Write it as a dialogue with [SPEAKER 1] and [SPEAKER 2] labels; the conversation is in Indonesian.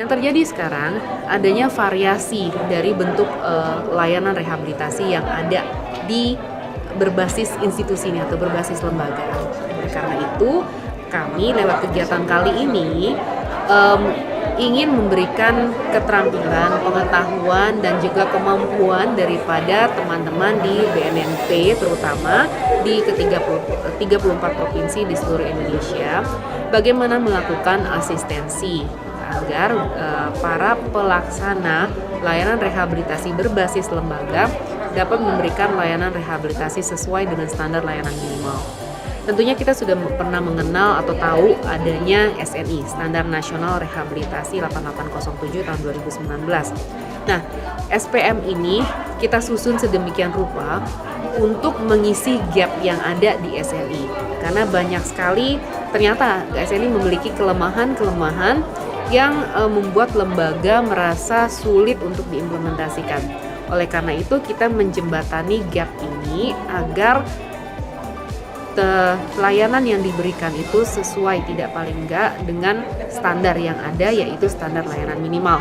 [SPEAKER 1] Yang terjadi sekarang adanya variasi dari bentuk layanan rehabilitasi yang ada di berbasis institusi ini atau berbasis lembaga. Oleh karena itu, kami lewat kegiatan kali ini ingin memberikan keterampilan, pengetahuan, dan juga kemampuan daripada teman-teman di BNNP, terutama di ke-34 provinsi di seluruh Indonesia, bagaimana melakukan asistensi agar para pelaksana layanan rehabilitasi berbasis lembaga dapat memberikan layanan rehabilitasi sesuai dengan standar layanan minimal. Tentunya kita sudah pernah mengenal atau tahu adanya SNI, Standar Nasional Rehabilitasi 8807 tahun 2019. Nah, SPM ini kita susun sedemikian rupa untuk mengisi gap yang ada di SNI. Karena banyak sekali ternyata SNI memiliki kelemahan-kelemahan yang membuat lembaga merasa sulit untuk diimplementasikan. Oleh karena itu, kita menjembatani gap ini agar layanan yang diberikan itu sesuai tidak paling enggak dengan standar yang ada, yaitu standar layanan minimal.